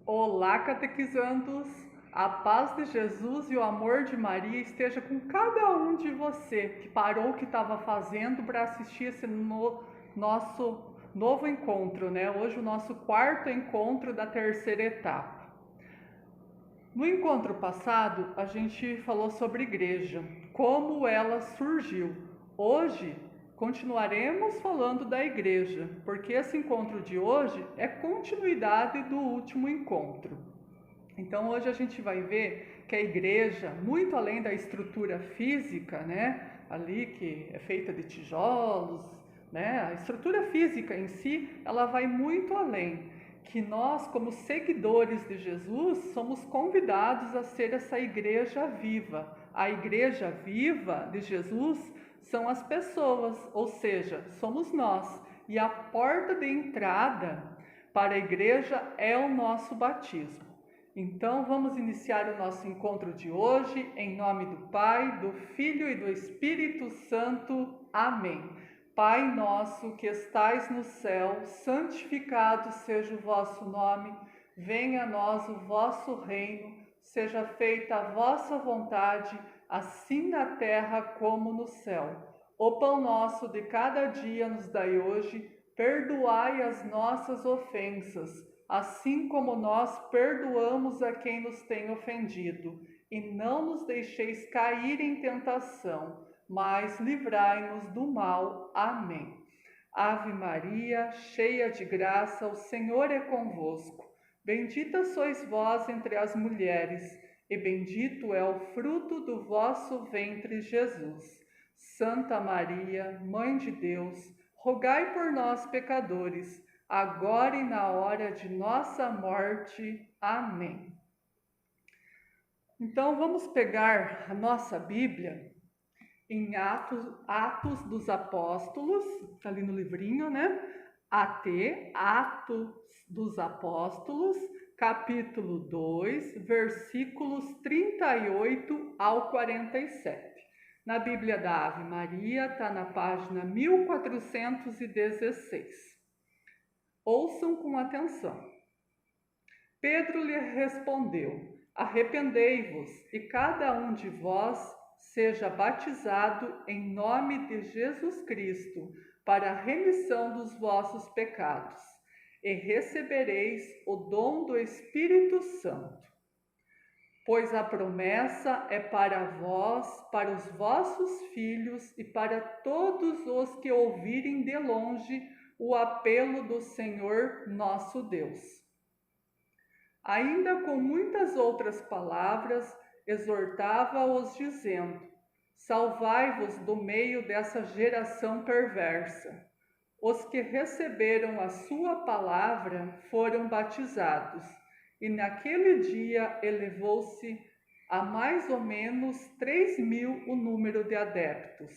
Olá, catequizandos! A paz de Jesus e o amor de Maria esteja com cada um de você que parou o que estava fazendo para assistir esse nosso novo encontro, né? Hoje o nosso quarto encontro da terceira etapa. No encontro passado, a gente falou sobre igreja, como ela surgiu. Hoje, continuaremos falando da igreja, porque esse encontro de hoje é continuidade do último encontro. Então, hoje a gente vai ver que a igreja, muito além da estrutura física, né, ali que é feita de tijolos, né, a estrutura física em si, ela vai muito além. Que nós, como seguidores de Jesus, somos convidados a ser essa igreja viva. A igreja viva de Jesus são as pessoas, ou seja, somos nós. E a porta de entrada para a igreja é o nosso batismo. Então, vamos iniciar o nosso encontro de hoje, em nome do Pai, do Filho e do Espírito Santo. Amém. Pai nosso que estais no céu, santificado seja o vosso nome, venha a nós o vosso reino, seja feita a vossa vontade, assim na terra como no céu. O pão nosso de cada dia nos dai hoje, perdoai as nossas ofensas, assim como nós perdoamos a quem nos tem ofendido, e não nos deixeis cair em tentação, mas livrai-nos do mal. Amém. Ave Maria, cheia de graça, o Senhor é convosco. Bendita sois vós entre as mulheres, e bendito é o fruto do vosso ventre, Jesus. Santa Maria, Mãe de Deus, rogai por nós, pecadores, agora e na hora de nossa morte. Amém. Então vamos pegar a nossa Bíblia em Atos dos Apóstolos, ali no livrinho, né? Atos dos Apóstolos, capítulo 2, versículos 38 ao 47. Na Bíblia da Ave Maria, está na página 1416. Ouçam com atenção. Pedro lhe respondeu: arrependei-vos e cada um de vós seja batizado em nome de Jesus Cristo para a remissão dos vossos pecados, e recebereis o dom do Espírito Santo. Pois a promessa é para vós, para os vossos filhos e para todos os que ouvirem de longe o apelo do Senhor nosso Deus. Ainda com muitas outras palavras, exortava-os dizendo: salvai-vos do meio dessa geração perversa. Os que receberam a sua palavra foram batizados, e naquele dia elevou-se a mais ou menos 3.000 o número de adeptos.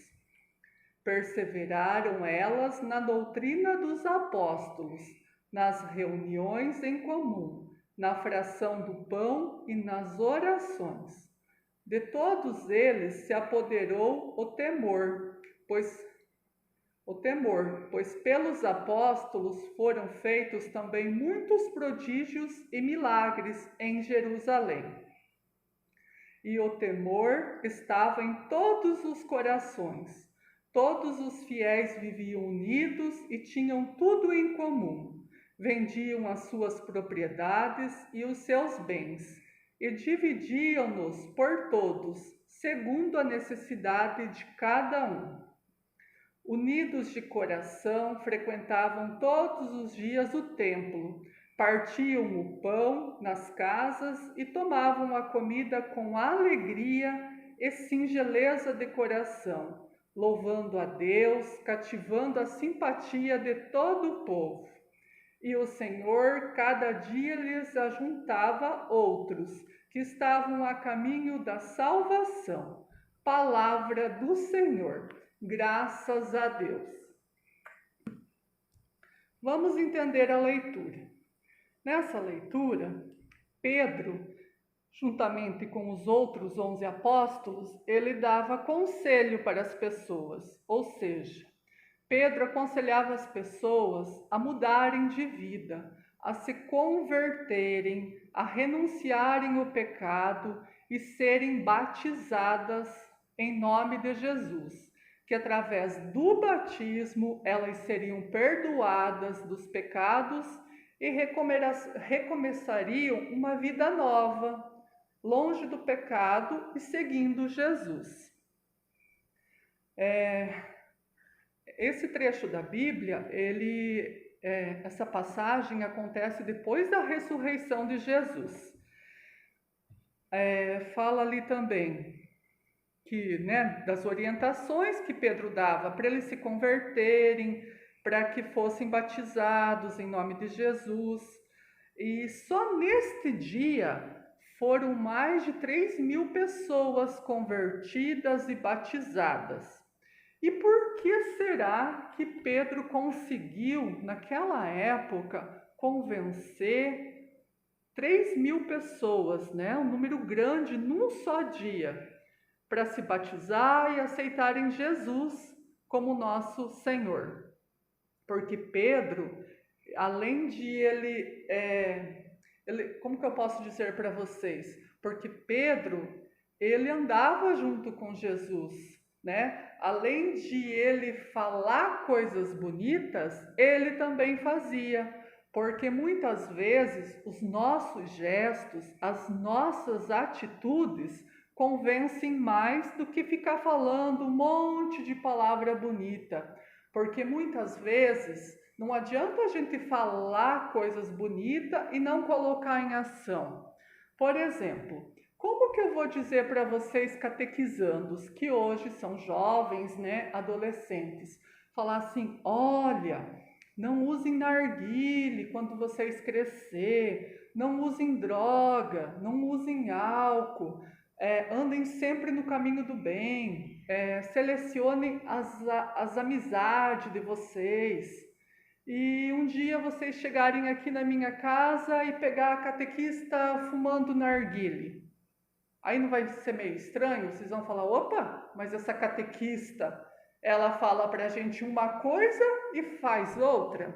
Perseveraram elas na doutrina dos apóstolos, nas reuniões em comum, na fração do pão e nas orações. De todos eles se apoderou o temor, pois pelos apóstolos foram feitos também muitos prodígios e milagres em Jerusalém. E o temor estava em todos os corações. Todos os fiéis viviam unidos e tinham tudo em comum. Vendiam as suas propriedades e os seus bens, e dividiam-nos por todos, segundo a necessidade de cada um. Unidos de coração, frequentavam todos os dias o templo, partiam o pão nas casas e tomavam a comida com alegria e singeleza de coração, louvando a Deus, cativando a simpatia de todo o povo. E o Senhor cada dia lhes ajuntava outros, que estavam a caminho da salvação. Palavra do Senhor. Graças a Deus. Vamos entender a leitura. Nessa leitura, Pedro, juntamente com os outros 11 apóstolos, ele dava conselho para as pessoas, ou seja, Pedro aconselhava as pessoas a mudarem de vida, a se converterem, a renunciarem o pecado e serem batizadas em nome de Jesus, que através do batismo elas seriam perdoadas dos pecados e recomeçariam uma vida nova, longe do pecado e seguindo Jesus. Esse trecho da Bíblia, essa passagem acontece depois da ressurreição de Jesus. Fala ali também que, das orientações que Pedro dava para eles se converterem, para que fossem batizados em nome de Jesus. E só neste dia foram mais de 3.000 pessoas convertidas e batizadas. E por que será que Pedro conseguiu, naquela época, convencer 3.000 pessoas, um número grande, num só dia, para se batizar e aceitarem Jesus como nosso Senhor? Porque Pedro, além de ele, como que eu posso dizer para vocês? Porque Pedro, ele andava junto com Jesus, Além de ele falar coisas bonitas, ele também fazia. Porque muitas vezes os nossos gestos, as nossas atitudes convencem mais do que ficar falando um monte de palavra bonita. Porque muitas vezes não adianta a gente falar coisas bonitas e não colocar em ação. Por exemplo, como que eu vou dizer para vocês catequizandos, que hoje são jovens, adolescentes, falar assim: olha, não usem narguile quando vocês crescer, não usem droga, não usem álcool, andem sempre no caminho do bem, selecionem as amizades de vocês. E um dia vocês chegarem aqui na minha casa e pegar a catequista fumando narguile. Aí não vai ser meio estranho? Vocês vão falar: opa, mas essa catequista, ela fala pra gente uma coisa e faz outra?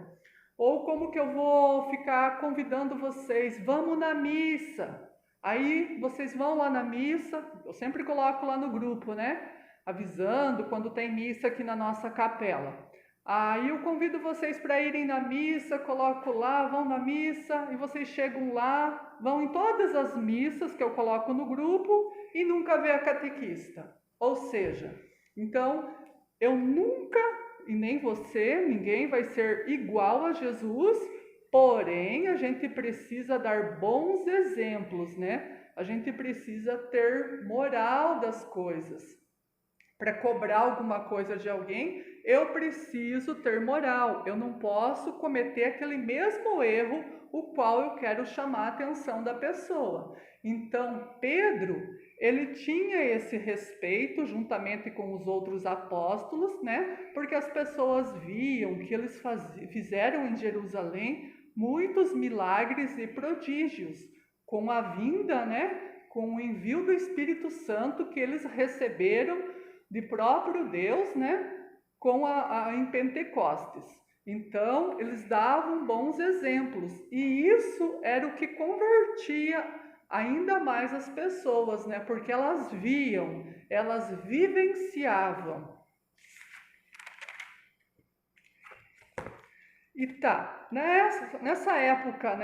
Ou como que eu vou ficar convidando vocês? Vamos na missa. Aí vocês vão lá na missa, eu sempre coloco lá no grupo, avisando quando tem missa aqui na nossa capela. Aí eu convido vocês para irem na missa, coloco lá, vão na missa, e vocês chegam lá, vão em todas as missas que eu coloco no grupo e nunca vê a catequista. Ou seja, então eu nunca, e nem você, ninguém vai ser igual a Jesus, porém a gente precisa dar bons exemplos, A gente precisa ter moral das coisas. Para cobrar alguma coisa de alguém, eu preciso ter moral. Eu não posso cometer aquele mesmo erro, o qual eu quero chamar a atenção da pessoa. Então, Pedro, ele tinha esse respeito juntamente com os outros apóstolos, Porque as pessoas viam que eles fizeram em Jerusalém muitos milagres e prodígios, com a vinda, com o envio do Espírito Santo que eles receberam de próprio Deus, em Pentecostes. Então, eles davam bons exemplos, e isso era o que convertia ainda mais as pessoas, porque elas viam, elas vivenciavam. E nessa época,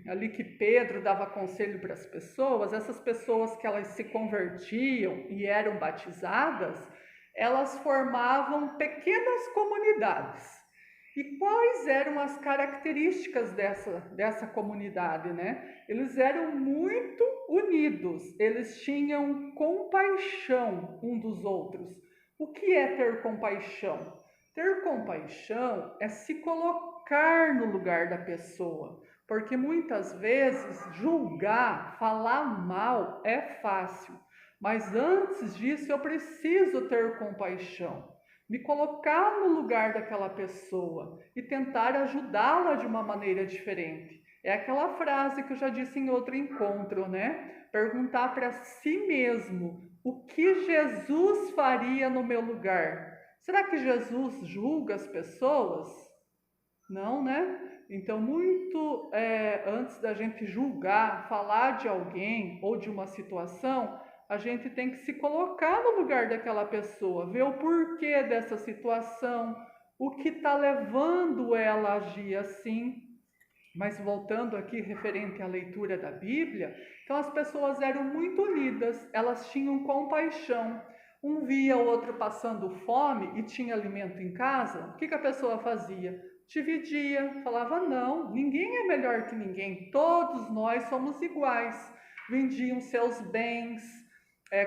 ali que Pedro dava conselho para as pessoas, essas pessoas que elas se convertiam e eram batizadas, elas formavam pequenas comunidades. E quais eram as características dessa comunidade, Eles eram muito unidos, eles tinham compaixão um dos outros. O que é ter compaixão? Ter compaixão é se colocar no lugar da pessoa, porque muitas vezes julgar, falar mal é fácil, mas antes disso eu preciso ter compaixão, me colocar no lugar daquela pessoa e tentar ajudá-la de uma maneira diferente. É aquela frase que eu já disse em outro encontro, Perguntar para si mesmo: o que Jesus faria no meu lugar? Será que Jesus julga as pessoas? Não, Então, muito antes da gente julgar, falar de alguém ou de uma situação, a gente tem que se colocar no lugar daquela pessoa, ver o porquê dessa situação, o que está levando ela a agir assim. Mas voltando aqui referente à leitura da Bíblia, então as pessoas eram muito unidas, elas tinham compaixão. Um via o outro passando fome e tinha alimento em casa, o que a pessoa fazia? Dividia, falava não, ninguém é melhor que ninguém, todos nós somos iguais. Vendiam seus bens,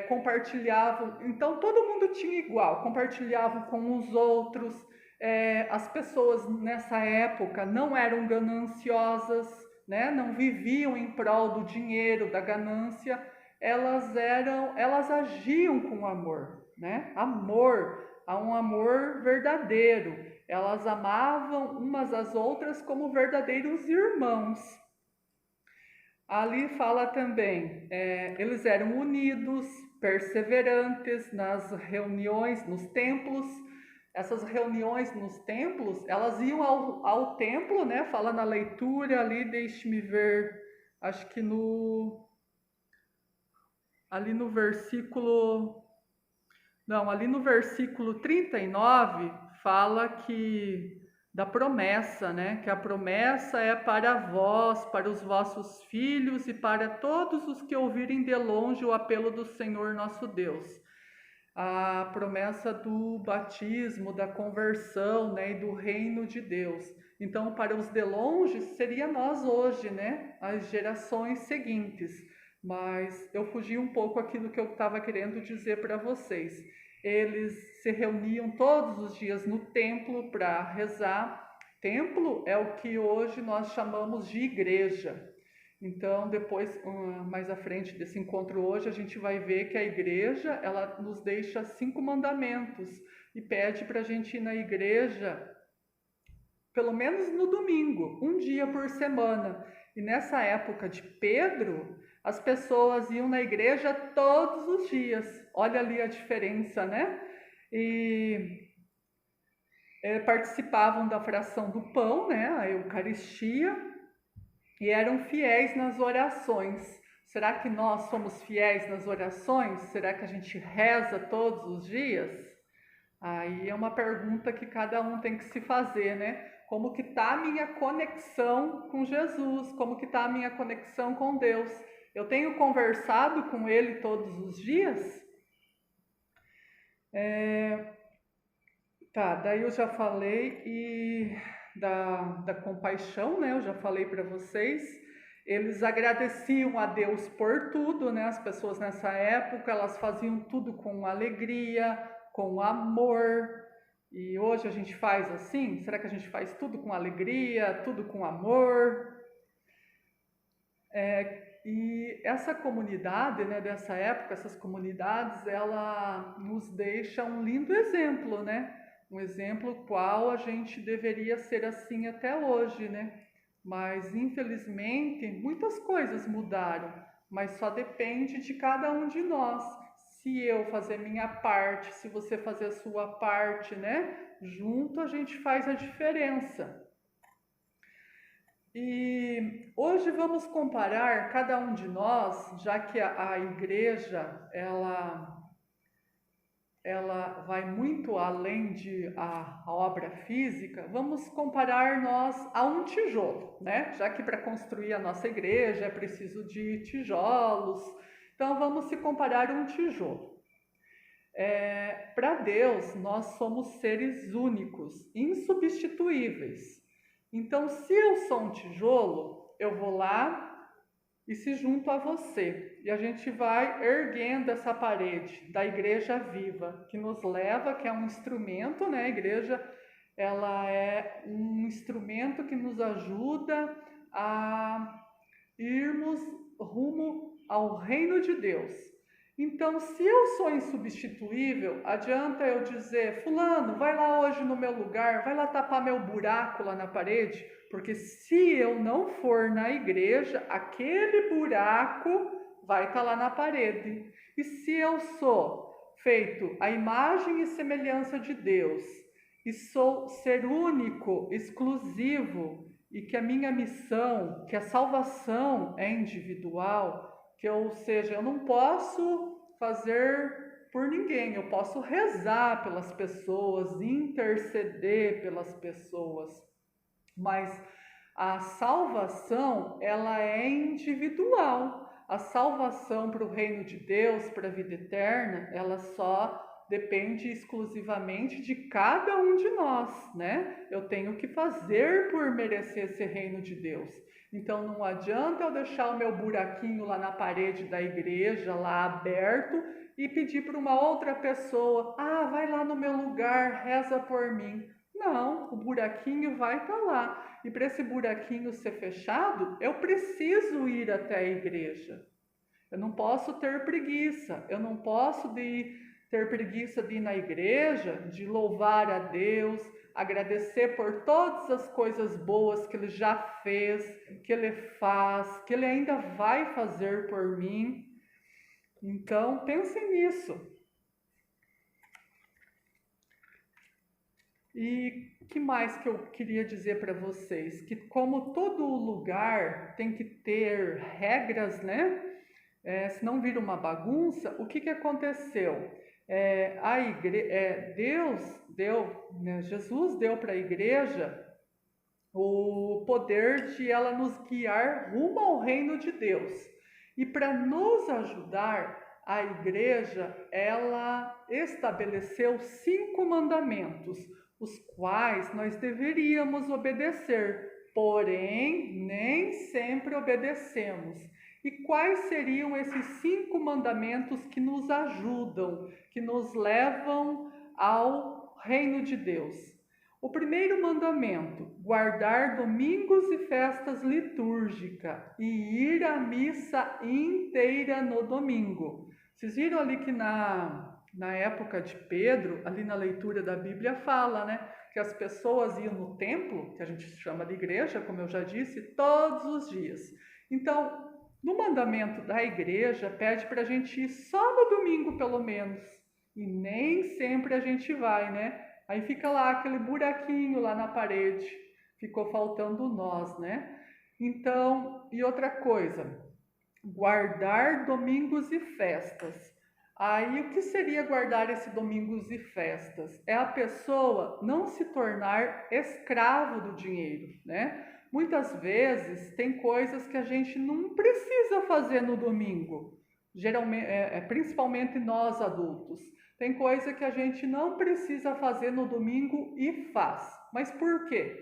compartilhavam, então todo mundo tinha igual, compartilhavam com os outros. As pessoas nessa época não eram gananciosas, né? Não viviam em prol do dinheiro, da ganância, elas agiam com amor, né? Amor, há um amor verdadeiro. Elas amavam umas às outras como verdadeiros irmãos. Ali fala também, eles eram unidos, perseverantes nas reuniões, nos templos. Essas reuniões nos templos, elas iam ao templo, né? Fala na leitura ali, deixe-me ver, acho que ali no versículo, não, ali no versículo 39, fala que da promessa, né? Que a promessa é para vós, para os vossos filhos e para todos os que ouvirem de longe o apelo do Senhor nosso Deus. A promessa do batismo, da conversão, né, e do reino de Deus. Então, para os de longe, seria nós hoje, né, as gerações seguintes. Mas eu fugi um pouco aqui do que eu estava querendo dizer para vocês. Eles se reuniam todos os dias no templo para rezar. Templo é o que hoje nós chamamos de igreja. Então, depois, mais à frente desse encontro hoje, a gente vai ver que a igreja, ela nos deixa 5 mandamentos e pede para a gente ir na igreja, pelo menos no domingo, um dia por semana. E nessa época de Pedro, as pessoas iam na igreja todos os dias. Olha ali a diferença, né? E participavam da fração do pão, né? A Eucaristia. E eram fiéis nas orações. Será que nós somos fiéis nas orações? Será que a gente reza todos os dias? Aí é uma pergunta que cada um tem que se fazer, né? Como que está a minha conexão com Jesus? Como que está a minha conexão com Deus? Eu tenho conversado com Ele todos os dias? Daí eu já falei da compaixão, né? Eu já falei para vocês. Eles agradeciam a Deus por tudo, né? As pessoas nessa época, elas faziam tudo com alegria, com amor. E hoje a gente faz assim? Será que a gente faz tudo com alegria, tudo com amor? E essa comunidade, né, dessa época, essas comunidades, ela nos deixa um lindo exemplo, né? Um exemplo qual a gente deveria ser assim até hoje, né? Mas infelizmente muitas coisas mudaram, mas só depende de cada um de nós. Se eu fazer minha parte, se você fazer a sua parte, né? Junto a gente faz a diferença. E hoje vamos comparar cada um de nós, já que a igreja ela vai muito além de a obra física, vamos comparar nós a um tijolo, né? Já que para construir a nossa igreja é preciso de tijolos, então vamos se comparar a um tijolo. Para Deus, nós somos seres únicos, insubstituíveis. Então, se eu sou um tijolo, eu vou lá e se junto a você. E a gente vai erguendo essa parede da igreja viva, que nos leva, que é um instrumento, né? A igreja, ela é um instrumento que nos ajuda a irmos rumo ao reino de Deus. Então, se eu sou insubstituível, adianta eu dizer, fulano, vai lá hoje no meu lugar, vai lá tapar meu buraco lá na parede, porque se eu não for na igreja, aquele buraco vai estar lá na parede. E se eu sou feito à imagem e semelhança de Deus, e sou ser único, exclusivo, e que a minha missão, que a salvação é individual, ou seja, eu não posso fazer por ninguém, eu posso rezar pelas pessoas, interceder pelas pessoas, mas a salvação, ela é individual. A salvação para o reino de Deus, para a vida eterna, ela só depende exclusivamente de cada um de nós, né? Eu tenho que fazer por merecer esse reino de Deus. Então não adianta eu deixar o meu buraquinho lá na parede da igreja, lá aberto, e pedir para uma outra pessoa: vai lá no meu lugar, reza por mim. Não, o buraquinho vai estar lá. E para esse buraquinho ser fechado, eu preciso ir até a igreja. Eu não posso ter preguiça, eu não posso ter preguiça de ir na igreja, de louvar a Deus, agradecer por todas as coisas boas que Ele já fez, que Ele faz, que Ele ainda vai fazer por mim. Então, pensem nisso. E o que mais que eu queria dizer para vocês? Que como todo lugar tem que ter regras, né? Senão vira uma bagunça. O que aconteceu? Jesus deu para a igreja o poder de ela nos guiar rumo ao reino de Deus. E para nos ajudar, a igreja, ela estabeleceu 5 mandamentos, os quais nós deveríamos obedecer, porém nem sempre obedecemos. E quais seriam esses 5 mandamentos que nos ajudam, que nos levam ao reino de Deus? O primeiro mandamento: guardar domingos e festas litúrgicas e ir à missa inteira no domingo. Vocês viram ali que na época de Pedro, ali na leitura da Bíblia fala, né, que as pessoas iam no templo, que a gente chama de igreja, como eu já disse, todos os dias. Então, no mandamento da igreja, pede para a gente ir só no domingo, pelo menos. E nem sempre a gente vai, né? Aí fica lá aquele buraquinho lá na parede. Ficou faltando nós, né? Então, e outra coisa, guardar domingos e festas. Aí, o que seria guardar esse domingos e festas? É a pessoa não se tornar escravo do dinheiro, né? Muitas vezes tem coisas que a gente não precisa fazer no domingo, geralmente, principalmente nós adultos. Tem coisa que a gente não precisa fazer no domingo e faz. Mas por quê?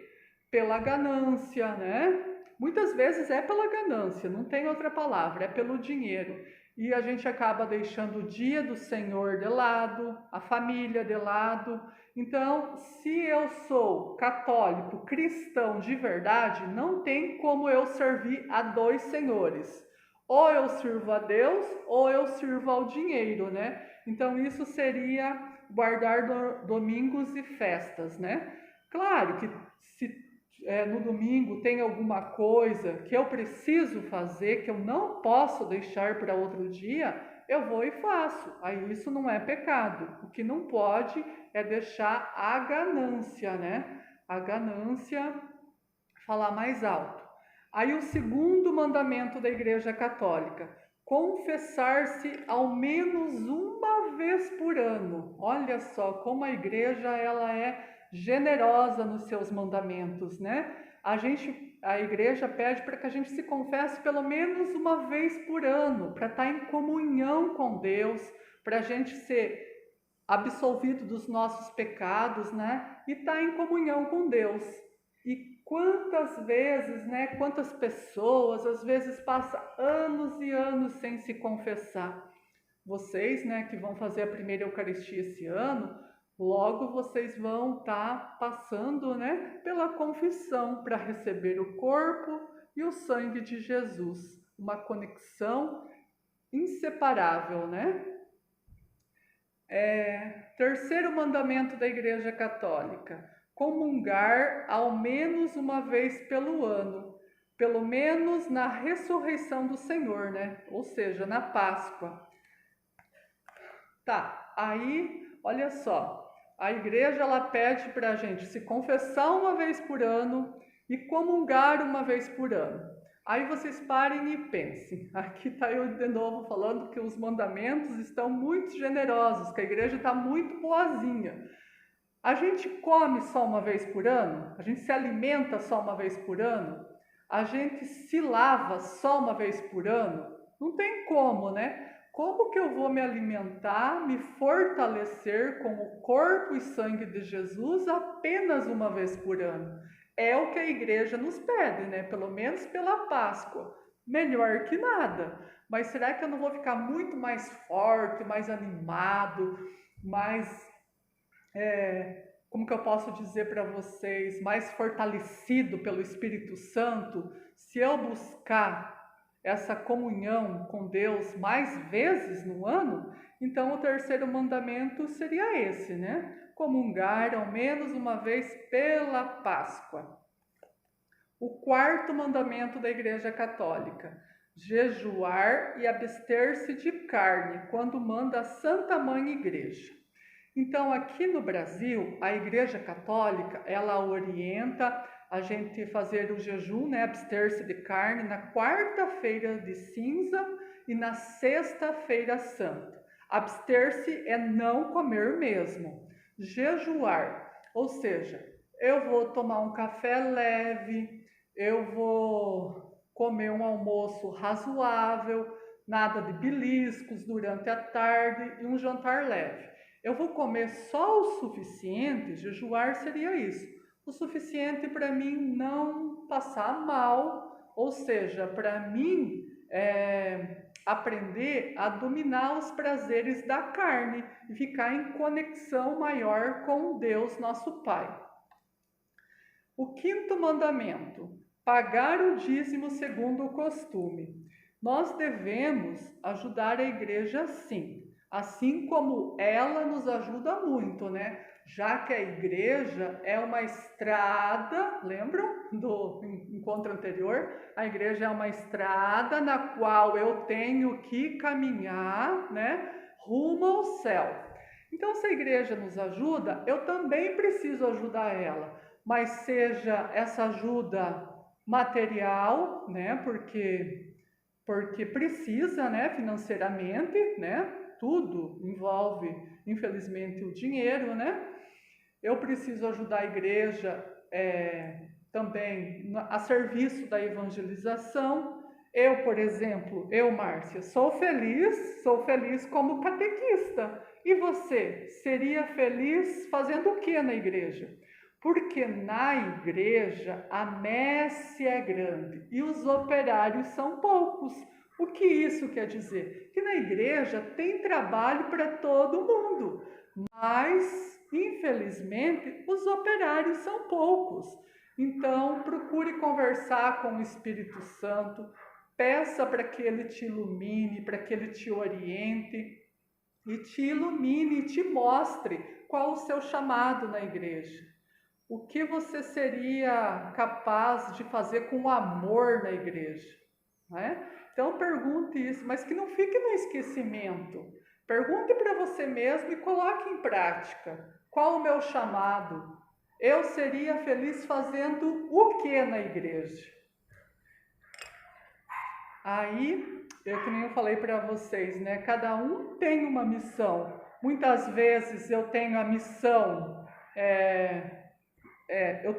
Pela ganância, né? Muitas vezes é pela ganância, não tem outra palavra, é pelo dinheiro. E a gente acaba deixando o dia do Senhor de lado, a família de lado. Então, se eu sou católico, cristão de verdade, não tem como eu servir a 2 senhores. Ou eu sirvo a Deus, ou eu sirvo ao dinheiro, né? Então, isso seria guardar domingos e festas, né? Claro que se no domingo tem alguma coisa que eu preciso fazer, que eu não posso deixar para outro dia, eu vou e faço. Aí isso não é pecado. O que não pode é deixar a ganância, né? A ganância falar mais alto. Aí o segundo mandamento da Igreja Católica: confessar-se ao menos uma vez por ano. Olha só como a igreja ela é generosa nos seus mandamentos, né? A igreja pede para que a gente se confesse pelo menos uma vez por ano, para estar em comunhão com Deus, para a gente ser absolvido dos nossos pecados, né? E estar em comunhão com Deus. E quantas vezes, né? Quantas pessoas às vezes passam anos e anos sem se confessar. Vocês, né, que vão fazer a primeira Eucaristia esse ano, logo vocês vão estar passando, né, pela confissão para receber o corpo e o sangue de Jesus. Uma conexão inseparável, né? Terceiro mandamento da Igreja Católica: comungar ao menos uma vez pelo ano, pelo menos na ressurreição do Senhor, né? Ou seja, na Páscoa. Tá, aí, olha só, a igreja ela pede para a gente se confessar uma vez por ano e comungar uma vez por ano. Aí vocês parem e pensem, aqui está eu de novo falando que os mandamentos estão muito generosos, que a igreja está muito boazinha. A gente come só uma vez por ano? A gente se alimenta só uma vez por ano? A gente se lava só uma vez por ano? Não tem como, né? Como que eu vou me alimentar, me fortalecer com o corpo e sangue de Jesus apenas uma vez por ano? É o que a igreja nos pede, né? Pelo menos pela Páscoa. Melhor que nada. Mas será que eu não vou ficar muito mais forte, mais animado, mais como que eu posso dizer para vocês, mais fortalecido pelo Espírito Santo, se eu buscar essa comunhão com Deus mais vezes no ano? Então o terceiro mandamento seria esse, né? Comungar ao menos uma vez pela Páscoa. O quarto mandamento da Igreja Católica: jejuar e abster-se de carne, quando manda a Santa Mãe Igreja. Então, aqui no Brasil, a Igreja Católica, ela orienta a gente fazer o jejum, né, abster-se de carne, na quarta-feira de cinza e na sexta-feira santa. Abster-se é não comer mesmo. Jejuar, ou seja, eu vou tomar um café leve, eu vou comer um almoço razoável, nada de beliscos durante a tarde e um jantar leve. Eu vou comer só o suficiente, jejuar seria isso, o suficiente para mim não passar mal, ou seja, para mim aprender a dominar os prazeres da carne e ficar em conexão maior com Deus, nosso Pai. O quinto mandamento: pagar o dízimo segundo o costume. Nós devemos ajudar a igreja sim. Assim como ela nos ajuda muito, né? Já que a igreja é uma estrada, lembram do encontro anterior? A igreja é uma estrada na qual eu tenho que caminhar, né? Rumo ao céu. Então, se a igreja nos ajuda, eu também preciso ajudar ela. Mas seja essa ajuda material, né? Porque precisa, né? Financeiramente, né? Tudo envolve, infelizmente, o dinheiro, né? Eu preciso ajudar a igreja também a serviço da evangelização. Eu, por exemplo, Márcia, sou feliz como catequista. E você, seria feliz fazendo o que na igreja? Porque na igreja a messe é grande e os operários são poucos. O que isso quer dizer? Que na igreja tem trabalho para todo mundo, mas, infelizmente, os operários são poucos. Então, procure conversar com o Espírito Santo, peça para que ele te ilumine, para que ele te oriente, e te ilumine e te mostre qual o seu chamado na igreja. O que você seria capaz de fazer com amor na igreja, né? Então pergunte isso, mas que não fique no esquecimento. Pergunte para você mesmo e coloque em prática. Qual o meu chamado? Eu seria feliz fazendo o que na igreja? Aí, que nem eu falei para vocês, né? Cada um tem uma missão. Muitas vezes eu tenho a missão, eu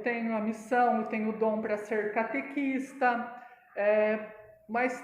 tenho o dom para ser catequista, mas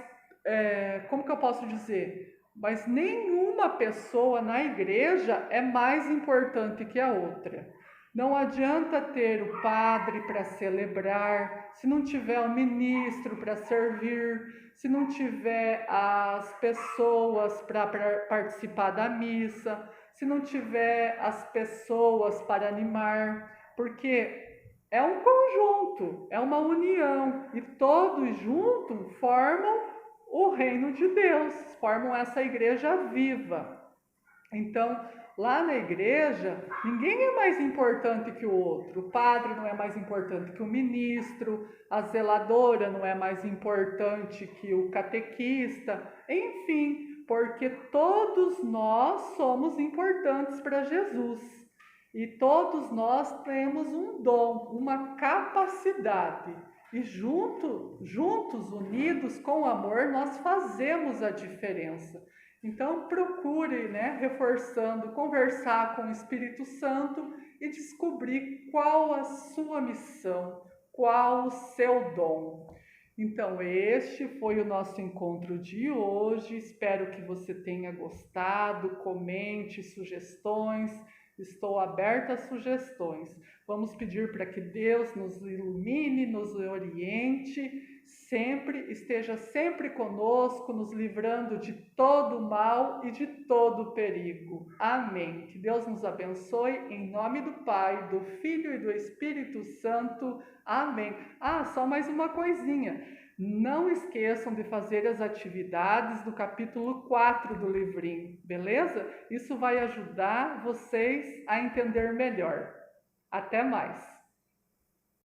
como que eu posso dizer? Mas nenhuma pessoa na igreja é mais importante que a outra. Não adianta ter o padre para celebrar, se não tiver o ministro para servir, se não tiver as pessoas para participar da missa, se não tiver as pessoas para animar, porque é um conjunto, é uma união, e todos juntos formam o reino de Deus, formam essa igreja viva. Então, lá na igreja, ninguém é mais importante que o outro. O padre não é mais importante que o ministro, a zeladora não é mais importante que o catequista, enfim, porque todos nós somos importantes para Jesus. E todos nós temos um dom, uma capacidade. E juntos, unidos com o amor, nós fazemos a diferença. Então procure, reforçando, conversar com o Espírito Santo e descobrir qual a sua missão, qual o seu dom. Então, este foi o nosso encontro de hoje. Espero que você tenha gostado. Comente sugestões. Estou aberta a sugestões. Vamos pedir para que Deus nos ilumine, nos oriente, esteja sempre conosco, nos livrando de todo mal e de todo perigo. Amém. Que Deus nos abençoe, em nome do Pai, do Filho e do Espírito Santo. Amém. Só mais uma coisinha. Não esqueçam de fazer as atividades do capítulo 4 do livrinho, beleza? Isso vai ajudar vocês a entender melhor. Até mais!